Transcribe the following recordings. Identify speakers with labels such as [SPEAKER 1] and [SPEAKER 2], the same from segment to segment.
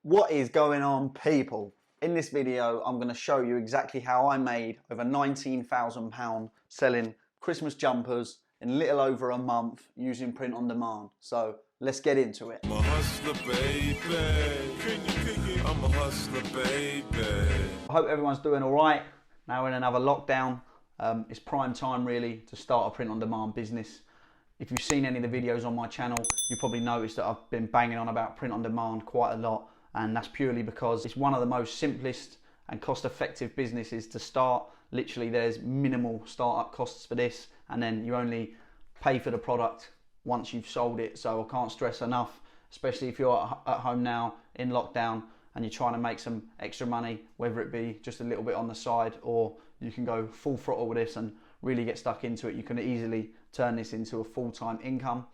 [SPEAKER 1] What is going on, people? In this video, I'm going to show you exactly how I made over £19,000 selling Christmas jumpers in little over a month using print on demand. So let's get into it.
[SPEAKER 2] I'm a hustler, baby. I'm a hustler, baby.
[SPEAKER 1] I hope everyone's doing all right. Now we're in another lockdown. It's prime time really to start a print on demand business. If you've seen any of the videos on my channel, you probably noticed that I've been banging on about print on demand quite a lot. And that's purely because it's one of the most simplest and cost-effective businesses to start. Literally, there's minimal startup costs for this, and then you only pay for the product once you've sold it. So I can't stress enough, especially if you're at home now in lockdown and you're trying to make some extra money, whether it be just a little bit on the side, or you can go full throttle with this and really get stuck into it. You can easily turn this into a full-time income.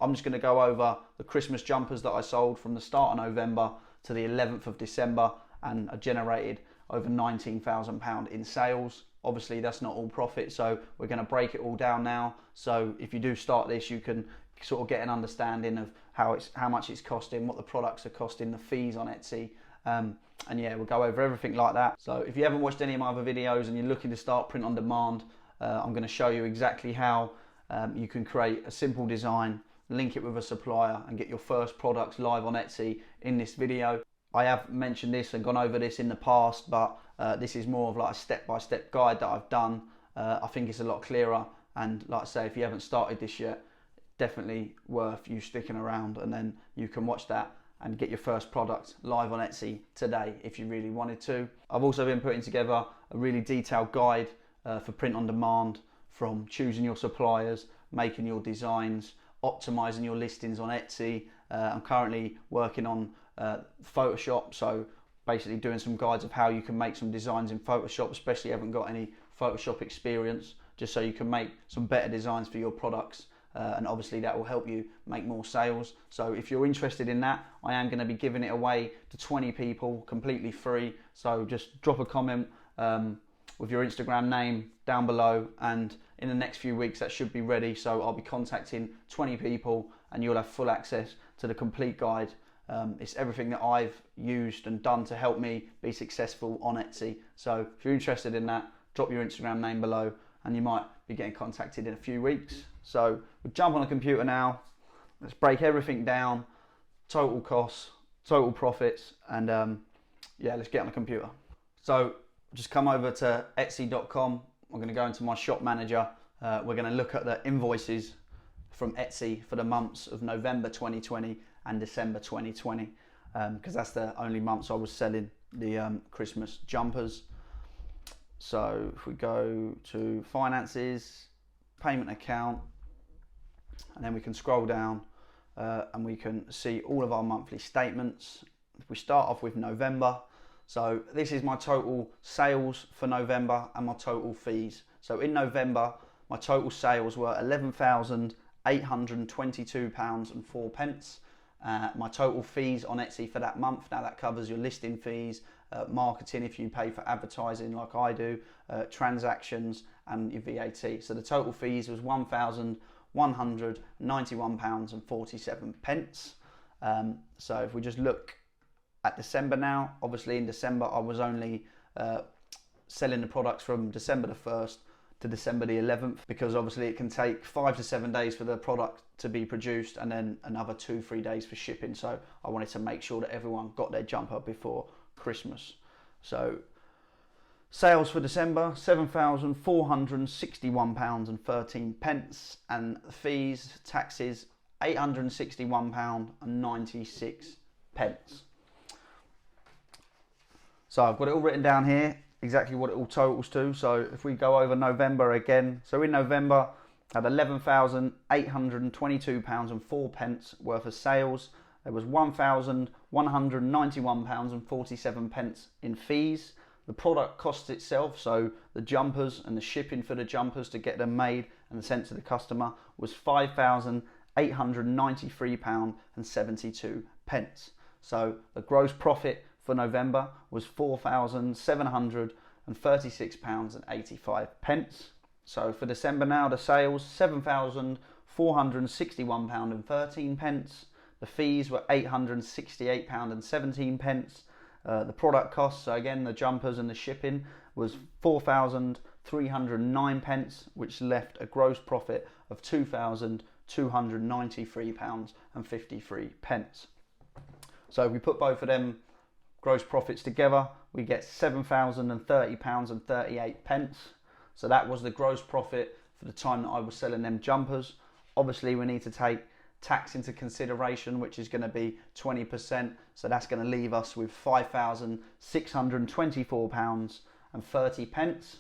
[SPEAKER 1] I'm just going to go over the Christmas jumpers that I sold from the start of November to the 11th of December, and I generated over £19,000 in sales. Obviously that's not all profit, so we're going to break it all down now. So if you do start this, you can sort of get an understanding of how much it's costing, what the products are costing, the fees on Etsy, and yeah, we'll go over everything like that. So if you haven't watched any of my other videos and you're looking to start print on demand, I'm going to show you exactly how you can create a simple design, link it with a supplier, and get your first products live on Etsy in this video. I have mentioned this and gone over this in the past, but this is more of like a step-by-step guide that I've done. I think it's a lot clearer, and like I say, if you haven't started this yet, definitely worth you sticking around, and then you can watch that and get your first product live on Etsy today if you really wanted to. I've also been putting together a really detailed guide for print on demand, from choosing your suppliers, making your designs, optimizing your listings on Etsy. I'm currently working on Photoshop, so basically doing some guides of how you can make some designs in Photoshop, especially if you haven't got any Photoshop experience, just so you can make some better designs for your products. And obviously that will help you make more sales. So if you're interested in that, I am going to be giving it away to 20 people completely free. So just drop a comment with your Instagram name down below, and in the next few weeks that should be ready. So I'll be contacting 20 people and you'll have full access to the complete guide. It's everything that I've used and done to help me be successful on Etsy. So if you're interested in that, drop your Instagram name below and you might be getting contacted in a few weeks. So we'll jump on a computer now. Let's break everything down, total costs, total profits, and yeah, let's get on the computer. So just come over to Etsy.com. I'm going to go into my shop manager. We're going to look at the invoices from Etsy for the months of November 2020 and December 2020, because that's the only months I was selling the Christmas jumpers. So if we go to finances, payment account, and then we can scroll down and we can see all of our monthly statements. If we start off with November, so this is my total sales for November and my total fees. So in November, my total sales were £11,822.04. My total fees on Etsy for that month, now that covers your listing fees, marketing if you pay for advertising like I do, transactions and your VAT. So the total fees was £1,191.47. So if we just look at December now, obviously in December I was only selling the products from December the 1st to December the 11th, because obviously it can take 5 to 7 days for the product to be produced and then another 2-3 days for shipping. So I wanted to make sure that everyone got their jumper before Christmas. So sales for December, £7,461.13, and fees, taxes, £861.96. So I've got it all written down here, exactly what it all totals to. So if we go over November again, so in November I had £11,822.04 worth of sales. There was £1,191.47 in fees. The product cost itself, so the jumpers and the shipping for the jumpers to get them made and sent to the customer, was £5,893.72. So the gross profit for November was £4,736.85. So for December now, the sales £7,461.13. The The fees were £868.17. The product cost, so again the jumpers and the shipping, was £4,309, which left a gross profit of £2,293.53. So if we put both of them gross profits together, we get £7,030.38. So that was the gross profit for the time that I was selling them jumpers. Obviously we need to take tax into consideration, which is going to be 20%, so that's going to leave us with £5,624.30.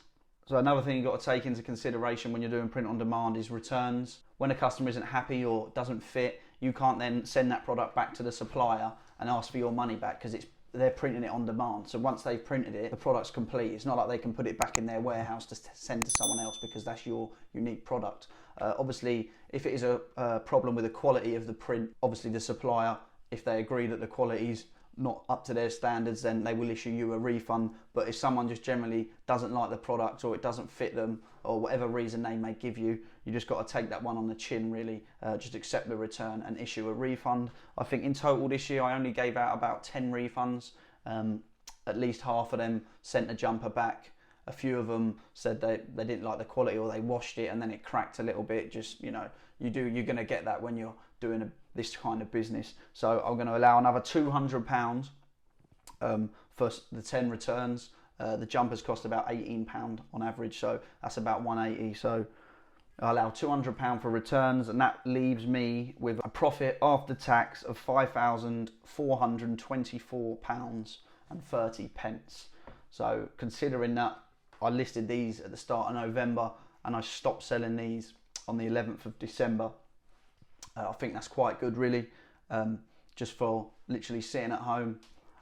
[SPEAKER 1] So another thing you've got to take into consideration when you're doing print on demand is returns. When a customer isn't happy or doesn't fit, you can't then send that product back to the supplier and ask for your money back, because they're printing it on demand. So once they've printed it, the product's complete. It's not like they can put it back in their warehouse to send to someone else, because that's your unique product. Obviously, if it is a problem with the quality of the print, obviously the supplier, if they agree that the quality's not up to their standards, then they will issue you a refund. But if someone just generally doesn't like the product, or it doesn't fit them, or whatever reason they may give you, you just got to take that one on the chin, really. Just accept the return and issue a refund. I think in total this year I only gave out about 10 refunds. At least half of them sent a jumper back. A few of them said they didn't like the quality, or they washed it and then it cracked a little bit. Just, you know, you're going to get that when you're doing this kind of business. So I'm going to allow another £200 for the 10 returns. The jumpers cost about £18 on average, so that's about £180. So I allow £200 for returns, and that leaves me with a profit after tax of £5,424.30. So considering that I listed these at the start of November and I stopped selling these on the 11th of December, I think that's quite good, really. Just for literally sitting at home,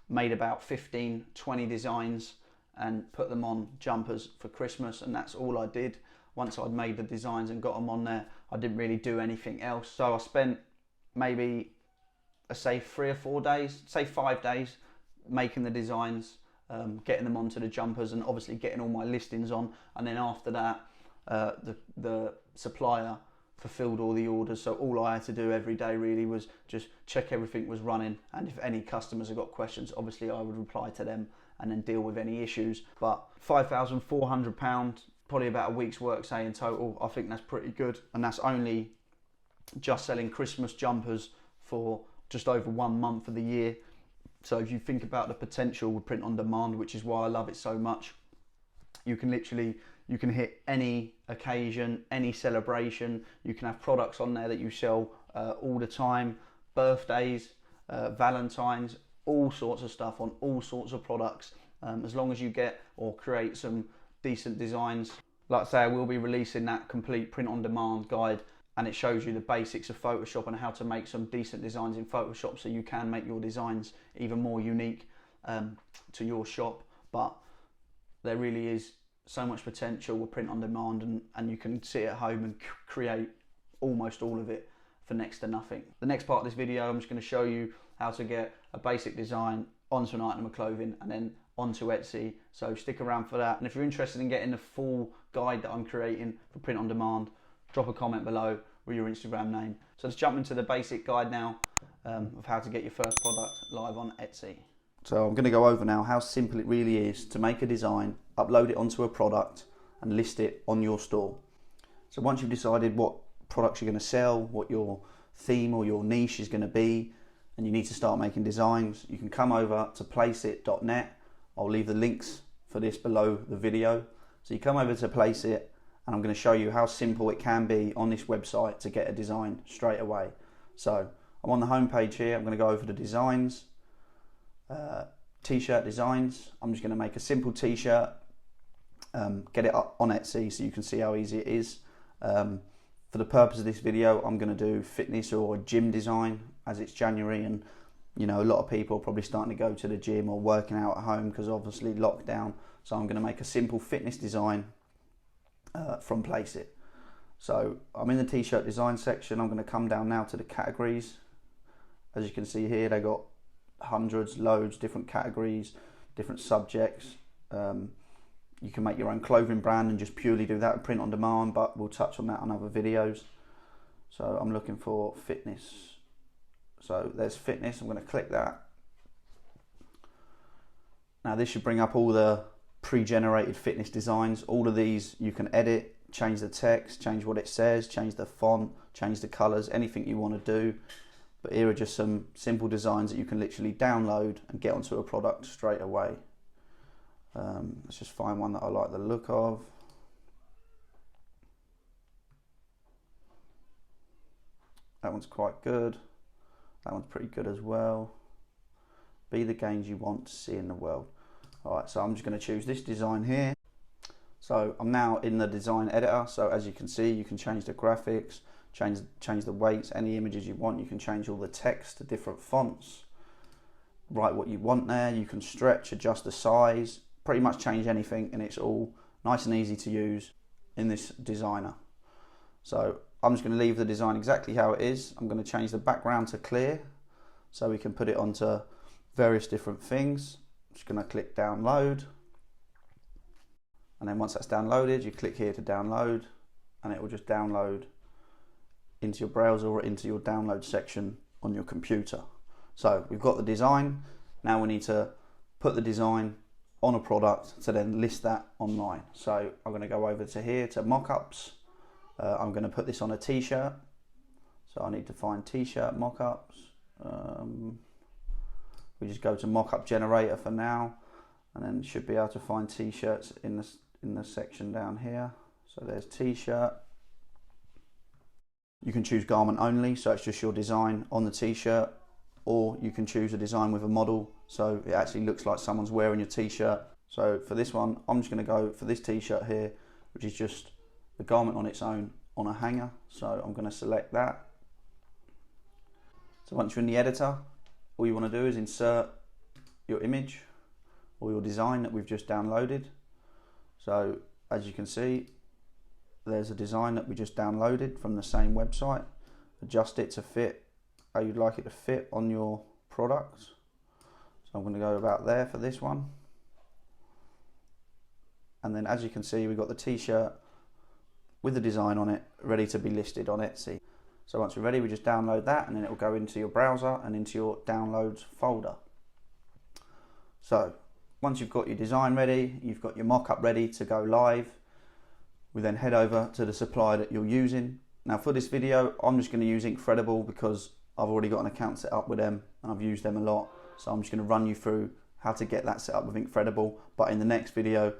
[SPEAKER 1] made about 15, 20 designs and put them on jumpers for Christmas, and that's all I did. Once I'd made the designs and got them on there, I didn't really do anything else. So I spent maybe, say 3 or 4 days, say 5 days, making the designs, getting them onto the jumpers, and obviously getting all my listings on. And then after that, the supplier fulfilled all the orders. So all I had to do every day really was just check everything was running, and if any customers have got questions, obviously I would reply to them and then deal with any issues. But £5,400, probably about a week's work, say, in total. I think that's pretty good, and that's only just selling Christmas jumpers for just over 1 month of the year. So if you think about the potential with print on demand, which is why I love it so much, you can hit any occasion, any celebration. You can have products on there that you sell all the time, birthdays, Valentine's, all sorts of stuff on all sorts of products, as long as you get or create some decent designs. Like I say, I will be releasing that complete print on demand guide, and it shows you the basics of Photoshop and how to make some decent designs in Photoshop, so you can make your designs even more unique to your shop. But there really is so much potential with print on demand, and you can sit at home and create almost all of it for next to nothing. The next part of this video, I'm just going to show you how to get a basic design onto an item of clothing and then onto Etsy. So stick around for that. And if you're interested in getting the full guide that I'm creating for print on demand, drop a comment below with your Instagram name. So let's jump into the basic guide now of how to get your first product live on Etsy. So I'm going to go over now how simple it really is to make a design, upload it onto a product and list it on your store. So once you've decided what products you're going to sell, what your theme or your niche is going to be, and you need to start making designs, you can come over to placeit.net. I'll leave the links for this below the video. So you come over to Placeit, and I'm going to show you how simple it can be on this website to get a design straight away. So I'm on the home page here. I'm going to go over to designs, t-shirt designs. I'm just going to make a simple t-shirt, get it up on Etsy so you can see how easy it is. For the purpose of this video, I'm going to do fitness or gym design, as it's January, and you know, a lot of people are probably starting to go to the gym or working out at home because obviously lockdown. So I'm going to make a simple fitness design from Placeit. So I'm in the t-shirt design section. I'm going to come down now to the categories. As you can see here, they got hundreds, loads, different categories, different subjects. You can make your own clothing brand and just purely do that, print on demand, but we'll touch on that on other videos. So I'm looking for fitness So there's fitness, I'm going to click that. Now this should bring up all the pre-generated fitness designs. All of these you can edit, change the text, change what it says, change the font, change the colours, anything you want to do. But here are just some simple designs that you can literally download and get onto a product straight away. Let's just find one that I like the look of. That one's quite good. That one's pretty good as well. Be the gains you want to see in the world. Alright, so I'm just going to choose this design here. So I'm now in the design editor. So as you can see, you can change the graphics, change the weights, any images you want. You can change all the text to different fonts. Write what you want there. You can stretch, adjust the size, pretty much change anything, and it's all nice and easy to use in this designer. So I'm just going to leave the design exactly how it is. I'm going to change the background to clear so we can put it onto various different things. I'm just going to click download, and then once that's downloaded, you click here to download, and it will just download into your browser or into your download section on your computer. So we've got the design. Now we need to put the design on a product to then list that online. So I'm going to go over to here to mockups. I'm going to put this on a t-shirt. So I need to find t-shirt mockups. We just go to mockup generator for now, and then should be able to find t-shirts in the section down here. So there's t-shirt. You can choose garment only, so it's just your design on the t-shirt, or you can choose a design with a model, so it actually looks like someone's wearing your t-shirt. So for this one, I'm just going to go for this t-shirt here, which is just the garment on its own on a hanger. So I'm going to select that. So once you're in the editor, all you want to do is insert your image or your design that we've just downloaded. So as you can see, there's a design that we just downloaded from the same website. Adjust it to fit how you'd like it to fit on your product. So I'm going to go about there for this one. And then as you can see, we've got the t-shirt with the design on it ready to be listed on Etsy. So once we're ready, we just download that, and then it will go into your browser and into your downloads folder. So once you've got your design ready, you've got your mock-up ready to go live, we then head over to the supplier that you're using. Now for this video, I'm just going to use Inkthreadable because I've already got an account set up with them and I've used them a lot. So I'm just going to run you through how to get that set up with Inkthreadable. But in the next video,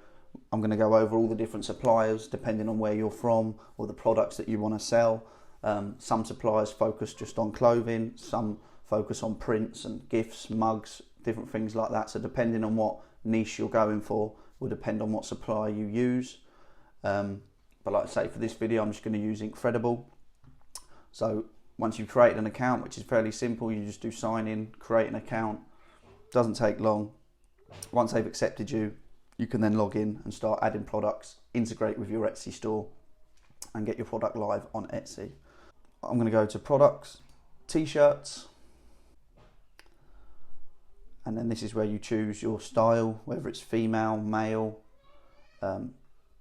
[SPEAKER 1] I'm going to go over all the different suppliers depending on where you're from or the products that you want to sell. Some suppliers focus just on clothing, some focus on prints and gifts, mugs, different things like that. So depending on what niche you're going for will depend on what supplier you use. But like I say, for this video, I'm just going to use Inkthreadable. So once you've created an account, which is fairly simple, you just do sign in, create an account. Doesn't take long. Once they've accepted you, you can then log in and start adding products, integrate with your Etsy store and get your product live on Etsy. I'm going to go to products, t-shirts, and then this is where you choose your style, whether it's female, male,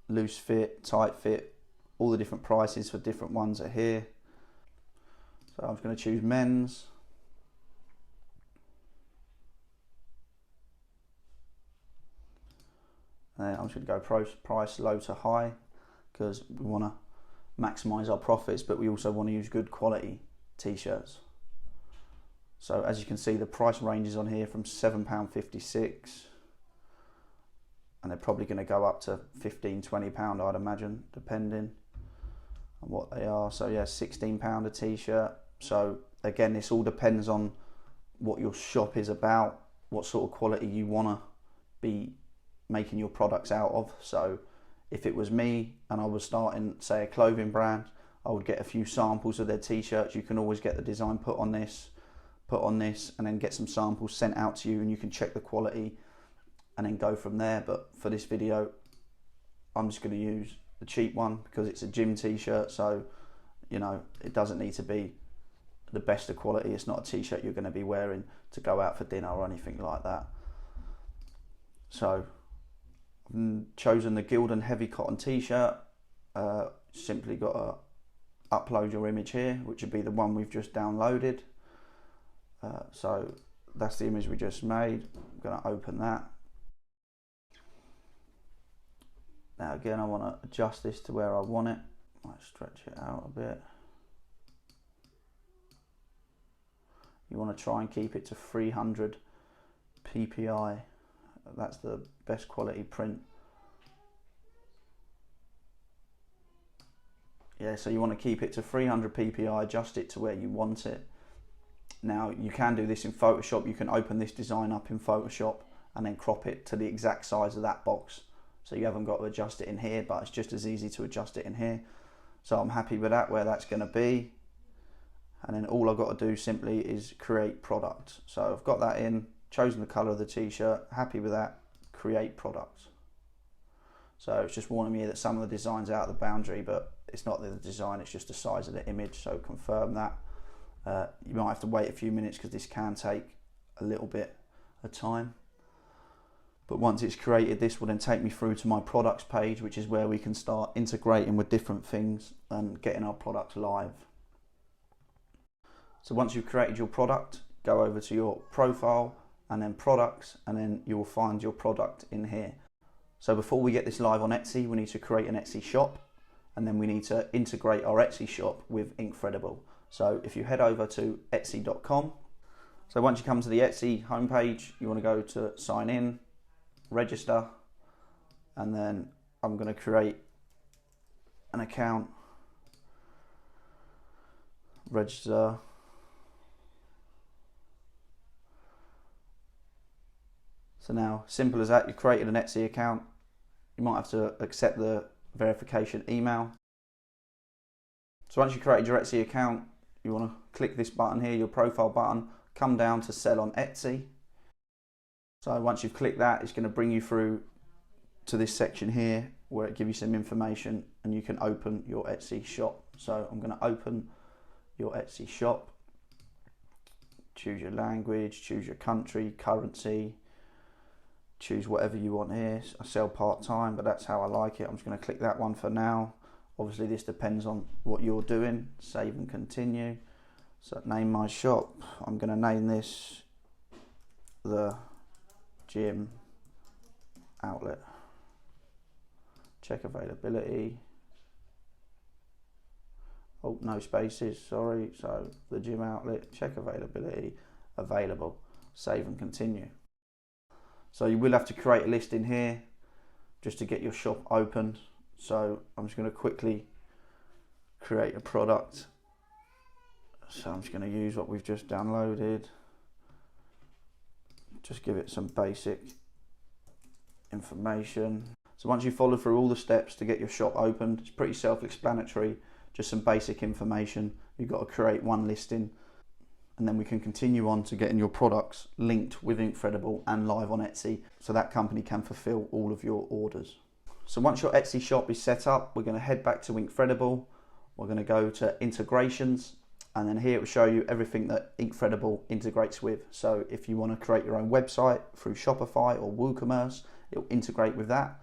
[SPEAKER 1] loose fit, tight fit, all the different prices for different ones are here. So I'm just going to choose men's. And then I'm just going to go price low to high because we want to maximize our profits, but we also want to use good quality t-shirts. So as you can see, the price ranges on here from £7.56, and they're probably going to go up to £15–20, I'd imagine, depending on what they are. So yeah, £16 a t-shirt. So again, this all depends on what your shop is about, what sort of quality you want to be making your products out of. So if it was me and I was starting, say, a clothing brand, I would get a few samples of their t-shirts. You can always get the design put on this, and then get some samples sent out to you, and you can check the quality and then go from there. But for this video, I'm just going to use the cheap one because it's a gym t-shirt, so you know it doesn't need to be the best of quality. It's not a t-shirt you're going to be wearing to go out for dinner or anything like that. So I've chosen the Gildan heavy cotton t-shirt. Simply got to upload your image here, which would be the one we've just downloaded. So that's the image we just made. I'm going to open that. Now again, I want to adjust this to where I want it. Might stretch it out a bit. You want to try and keep it to 300 ppi. That's the best quality print. Yeah, so you want to keep it to 300 ppi, adjust it to where you want it. Now you can do this in Photoshop. You can open this design up in Photoshop and then crop it to the exact size of that box. So you haven't got to adjust it in here, but it's just as easy to adjust it in here. So I'm happy with that, where that's going to be. And then all I've got to do simply is create product. So I've got that in, chosen the color of the t-shirt, happy with that, create product. So it's just warning me that some of the design's out of the boundary, but it's not the design, it's just the size of the image. So confirm that. You might have to wait a few minutes because this can take a little bit of time. But once it's created, this will then take me through to my products page, which is where we can start integrating with different things and getting our product live. So once you've created your product, go over to your profile and then products, and then you will find your product in here. So before we get this live on Etsy, we need to create an Etsy shop, and then we need to integrate our Etsy shop with Inkthreadable. So if you head over to etsy.com, so once you come to the Etsy homepage, you want to go to sign in, register, and then I'm going to create an account, register. So now, simple as that, you've created an Etsy account. You might have to accept the verification email. So once you've created your Etsy account, you want to click this button here, your profile button, come down to sell on Etsy. So once you've clicked that, it's going to bring you through to this section here where it gives you some information and you can open your Etsy shop. So I'm going to open your Etsy shop. Choose your language, choose your country, currency, choose whatever you want here. I sell part-time, but that's how I like it. I'm just going to click that one for now. Obviously this depends on what you're doing. Save and continue. So name my shop. I'm going to name this the Gym Outlet. Check availability. Oh, no spaces, sorry. So the Gym Outlet, check availability, available. Save and continue. So you will have to create a list in here just to get your shop opened. So I'm just going to quickly create a product. So I'm just going to use what we've just downloaded. Just give it some basic information. So once you follow through all the steps to get your shop opened, it's pretty self-explanatory, just some basic information. You've got to create one listing, and then we can continue on to getting your products linked with Inkthreadable and live on Etsy, so that company can fulfill all of your orders. So once your Etsy shop is set up, we're going to head back to Inkthreadable. We're going to go to integrations, and then here it will show you everything that Inkthreadable integrates with. So if you want to create your own website through Shopify or WooCommerce, it will integrate with that.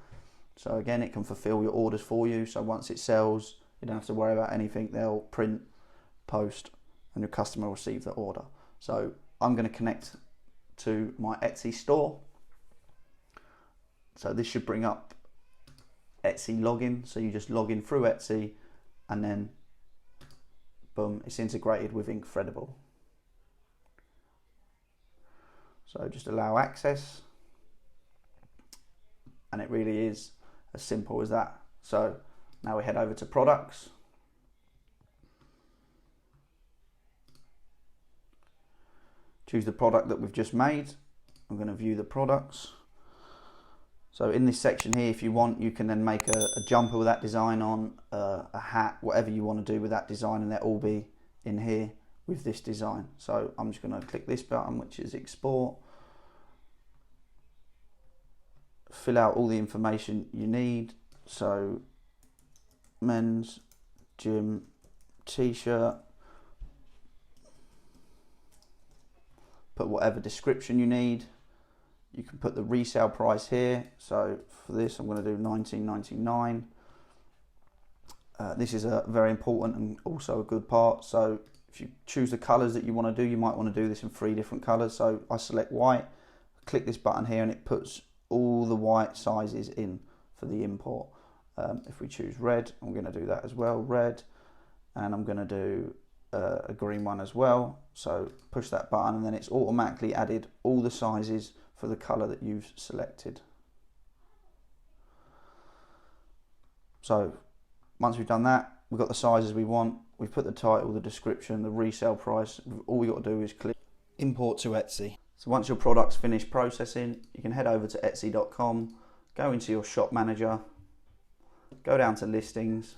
[SPEAKER 1] So again, it can fulfill your orders for you. So once it sells, you don't have to worry about anything. They'll print, post, and your customer will receive the order. So I'm going to connect to my Etsy store. So this should bring up Etsy login. So you just log in through Etsy, and then boom, it's integrated with Inkthreadable. So just allow access, and it really is as simple as that. So now we head over to products. Choose the product that we've just made. I'm going to view the products. So in this section here, if you want, you can then make a jumper with that design on, a hat, whatever you want to do with that design, and they'll all be in here with this design. So I'm just going to click this button, which is export. Fill out all the information you need. So men's gym t-shirt. Put whatever description you need. You can put the resale price here. So for this, I'm going to do $19.99. This is a very important and also a good part. So If you choose the colours that you want to do, you might want to do this in 3 different colours. So I select white, click this button here, and it puts all the white sizes in for the import. If we choose red, I'm going to do that as well, red, and I'm going to do a green one as well. So push that button, and then it's automatically added all the sizes for the colour that you've selected. So once we've done that, we've got the sizes we want, we've put the title, the description, the resale price. All we got to do is click import to Etsy. So once your product's finished processing, you can head over to etsy.com, go into your shop manager, go down to listings,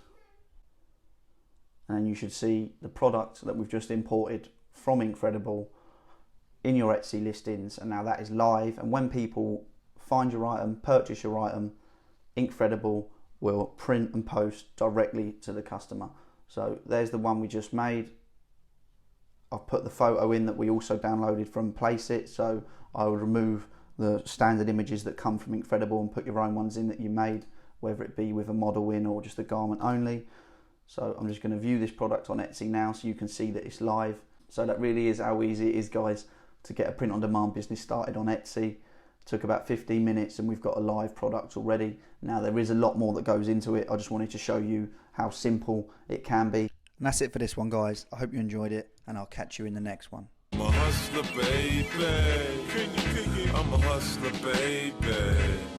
[SPEAKER 1] and then you should see the product that we've just imported from Inkthreadable in your Etsy listings, and now that is live. And when people find your item, purchase your item, Inkthreadable will print and post directly to the customer. So there's the one we just made. I've put the photo in that we also downloaded from Placeit, so I would remove the standard images that come from Inkthreadable and put your own ones in that you made, whether it be with a model in or just a garment only. So I'm just going to view this product on Etsy now so you can see that it's live. So that really is how easy it is, guys, to get a print on demand business started on Etsy. It took about 15 minutes and we've got a live product already. Now there is a lot more that goes into it. I just wanted to show you how simple it can be. And that's it for this one, guys. I hope you enjoyed it, and I'll catch you in the next one.
[SPEAKER 2] I'm a hustler, baby. I'm a hustler, baby.